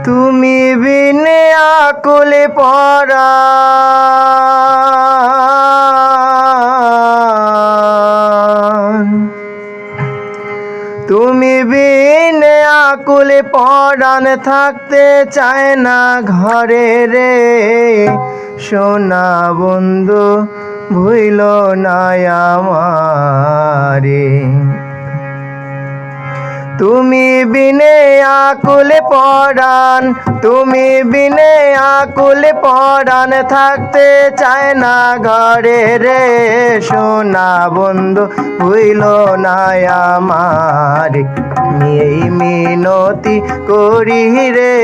তুমি বিনে আকুলে পরাণ, তুমি বিনে আকুলে পরাণ, থাকতে চায় না ঘরে রে। সোনা বন্ধু ভুইল না আমারে, তুমি বিনে আকুলে পরাণ, তুমি বিনে আকুলে পরাণ, থাকতে চায় না ঘরে রে। সোনা বন্ধু ভুইল না আমারে, এই মিনতি করি রে।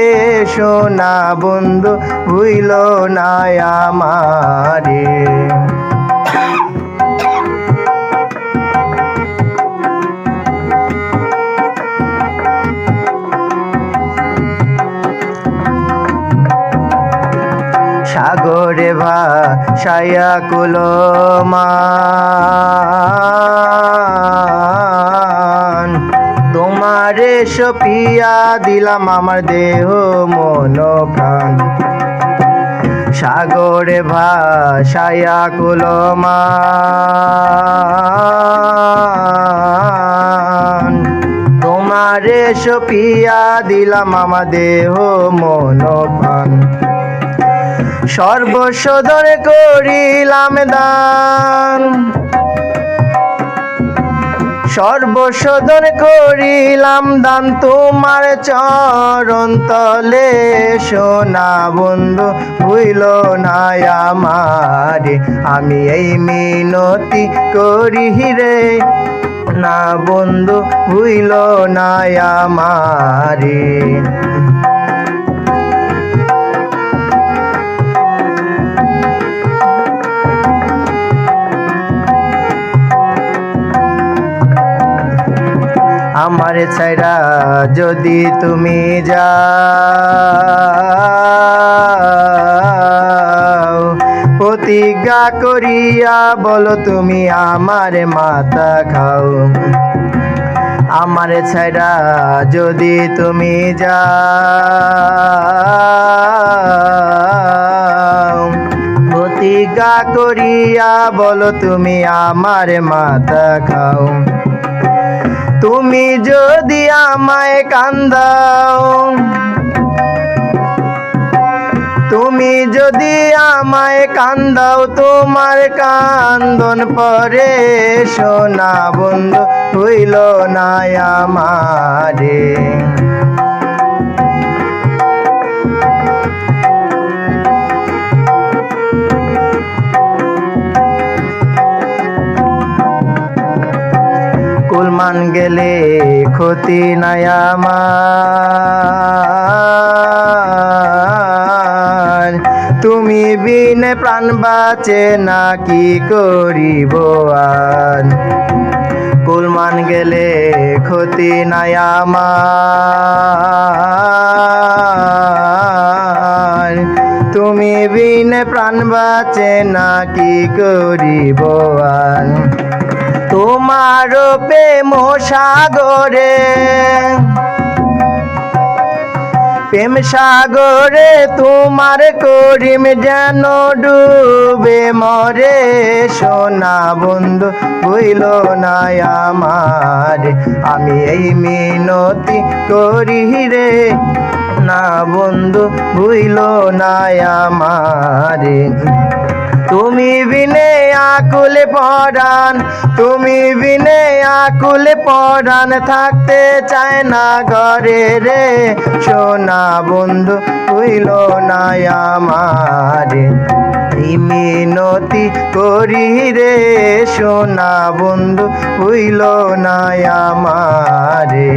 সোনা বন্ধু ভুইল না আমারে। সাগরে ভাসাইয়া কুলমান, তোমারে সপিয়া দিলাম আমার দেহ মন প্রাণ। সাগরে ভাসাইয়া কুলমান, তোমারে সপিয়া দিলাম আমার দেহ মন প্রাণ। সর্বসদর করিলাম দান, সর্বসদর করিলাম দান, তোমার চরণ তলে। সোনা বন্ধু ভুইল না আমারে, আমি এই মিনতি করি রে। না বন্ধু ভুইল না আমারে। আমার ছাইরা যদি তুমি যাও, প্রতিজ্ঞা করিয়া বলো তুমি আমার মাথা খাও। আমার ছাইরা যদি তুমি যাও, প্রতিজ্ঞা করিয়া বলো তুমি আমার মাথা খাও। তুমি যদি আমায় কান্দাও, তুমি যদি আমায় কান্দাও, তোমার কান্দন পরে। সোনা বন্ধু হইল না আমারে, কুলমান গেলে ক্ষতি নাই আমার, তুমি বিনে প্রাণ বাঁচে না কি করিব আর। কুলমান গেলে ক্ষতি নাই আমার, তুমি বিনে প্রাণ বাঁচে না কি করিব আর। তোমার প্রেম সাগরে, প্রেম সাগরে তোমার করিম যেন ডুবে মরে। সোনা বন্ধু হইল না আমারে, আমি এই মিনতি করি রে। না বন্ধু ভুইল না আমারে, তুমি বিনে আকুলে পরাণ, তুমি বিনে আকুলে পরাণ, থাকতে চায় না ঘরে রে। সোনা বন্ধু হইল না আমারে, মিনতি করি রে। সোনা বন্ধু হইল না আমারে।